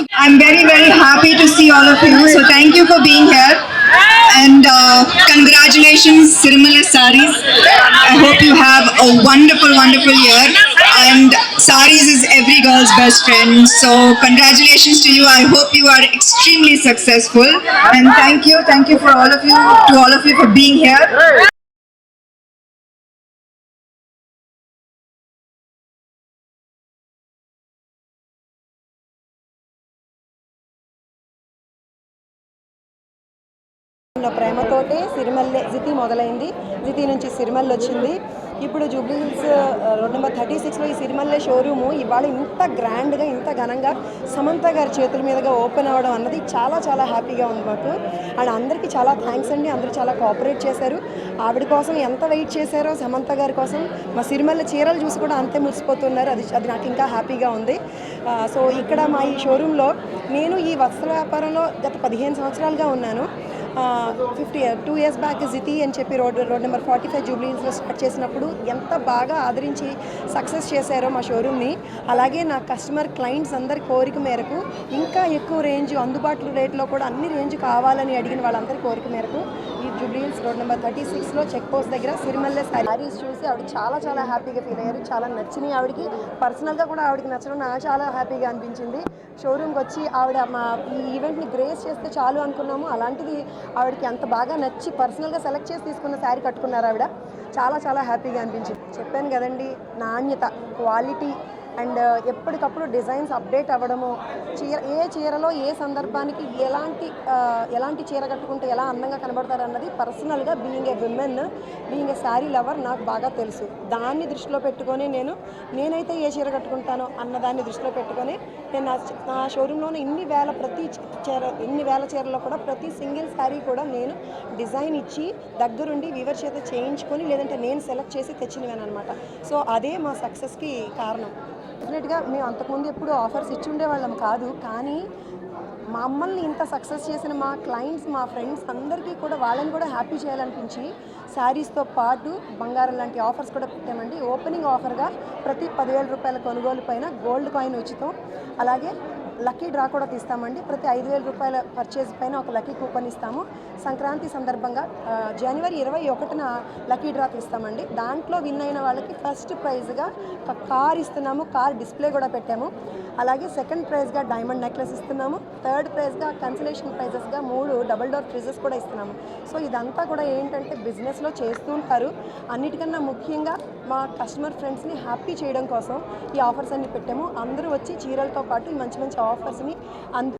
I'm very, very happy to see all of you. So thank you for being here. And congratulations, Sirmala Saris. I hope you have a wonderful, wonderful year. And Saris is every girl's best friend. So congratulations to you. I hope you are extremely successful. And thank you for all of you, to all of you for being here. ప్రేమతోటే సిరిమల్లె జితి మొదలైంది. జితి నుంచి సిరిమల్లె వచ్చింది. ఇప్పుడు Jubilee Hills road number 36లో ఈ సిరిమల్లె showroom ఇవాళ ఇంత గ్రాండ్గా, ఇంత ఘనంగా సమంత గారి చేతుల మీదుగా ఓపెన్ అవ్వడం అన్నది చాలా చాలా హ్యాపీగా ఉంది మాకు. అండ్ అందరికీ చాలా థ్యాంక్స్ అండి. అందరూ చాలా కోఆపరేట్ చేశారు. ఆవిడ కోసం ఎంత వెయిట్ చేశారో సమంత గారి కోసం, మా సిరిమల్లె చీరలు చూసి కూడా అంతే మురిసిపోతున్నారు. అది నాకు ఇంకా హ్యాపీగా ఉంది. సో ఇక్కడ మా ఈ షోరూంలో నేను ఈ వస్త్ర వ్యాపారంలో గత 15 సంవత్సరాలుగా ఉన్నాను. 2 years బ్యాక్ జితి అని చెప్పి రోడ్ నెంబర్ 45 జూబ్లీ హిల్స్లో స్టార్ట్ చేసినప్పుడు ఎంత బాగా ఆదరించి సక్సెస్ చేశారో మా షోరూమ్ని, అలాగే నా కస్టమర్ క్లయింట్స్ అందరి కోరిక మేరకు ఇంకా ఎక్కువ రేంజ్ అందుబాటులో రేట్లో కూడా అన్ని రేంజ్ కావాలని అడిగిన వాళ్ళందరి కోరిక మేరకు ఈ జూబ్లీ హిల్స్ రోడ్ నెంబర్ 36లో చెక్ పోస్ట్ దగ్గర సిరిమల్లె శారీస్ చూసి ఆవిడ చాలా చాలా హ్యాపీగా ఫీల్ అయ్యారు. చాలా నచ్చినాయి ఆవిడకి. పర్సనల్గా కూడా ఆవిడకి నచ్చడం నాకు చాలా హ్యాపీగా అనిపించింది. షోరూమ్కి వచ్చి ఆవిడ మా ఈ ఈవెంట్ని గ్రేస్ చేస్తే చాలు అనుకున్నాము. అలాంటిది ఆవిడకి అంత బాగా నచ్చి పర్సనల్గా సెలెక్ట్ చేసి తీసుకున్న శారీ కట్టుకున్నారు ఆవిడ. చాలా చాలా హ్యాపీగా అనిపించింది. చెప్పాను కదండి, నాణ్యత, క్వాలిటీ అండ్ ఎప్పటికప్పుడు డిజైన్స్ అప్డేట్ అవ్వడము, ఏ చీరలో ఏ సందర్భానికి ఎలాంటి చీర కట్టుకుంటే ఎలా అందంగా కనబడతారు అన్నది పర్సనల్గా being a women, being a sari lover నాకు బాగా తెలుసు. దాన్ని దృష్టిలో పెట్టుకొని నేనైతే ఏ చీర కట్టుకుంటానో అన్నదాన్ని దృష్టిలో పెట్టుకొని నేను నా షోరూంలోనే ఇన్ని వేల చీరలో కూడా ప్రతి సింగిల్ శారీ కూడా నేను డిజైన్ ఇచ్చి దగ్గరుండి వీవర్ చేత చేయించుకొని, లేదంటే నేను సెలెక్ట్ చేసి తెచ్చినవేను అనమాట. సో అదే మా సక్సెస్కి కారణం. డెఫినెట్గా మేము అంతకుముందు ఎప్పుడు ఆఫర్స్ ఇచ్చి ఉండేవాళ్ళం కాదు, కానీ మమ్మల్ని ఇంత సక్సెస్ చేసిన మా క్లయింట్స్, మా ఫ్రెండ్స్ అందరికీ కూడా వాళ్ళని కూడా హ్యాపీ చేయాలనిపించి శారీస్తో పాటు బంగారం లాంటి ఆఫర్స్ కూడా పెట్టామండి. ఓపెనింగ్ ఆఫర్గా ప్రతి 10,000 రూపాయల కొనుగోలు పైన గోల్డ్ కాయిన్ ఉచితం, అలాగే లక్కీ డ్రా కూడా తీస్తామండి. ప్రతి 5,000 రూపాయల పర్చేజ్ పైన ఒక లక్కీ కూపన్ ఇస్తాము. సంక్రాంతి సందర్భంగా జనవరి 21న లక్కీ డ్రా తీస్తామండి. దాంట్లో విన్ అయిన వాళ్ళకి ఫస్ట్ ప్రైజ్గా కార్ ఇస్తున్నాము. కార్ డిస్ప్లే కూడా పెట్టాము. అలాగే సెకండ్ ప్రైజ్గా డైమండ్ నెక్లెస్ ఇస్తున్నాము. థర్డ్ ప్రైజ్గా కన్సలేషన్ ప్రైజెస్గా 3 డబుల్ డోర్ ఫ్రిడ్జెస్ కూడా ఇస్తున్నాము. సో ఇదంతా కూడా ఏంటంటే బిజినెస్లో చేస్తూ ఉంటారు. అన్నిటికన్నా ముఖ్యంగా మా కస్టమర్ ఫ్రెండ్స్ని హ్యాపీ చేయడం కోసం ఈ ఆఫర్స్ అన్ని పెట్టాము. అందరూ వచ్చి చీరలతో పాటు మంచి మంచి ఆఫర్స్ని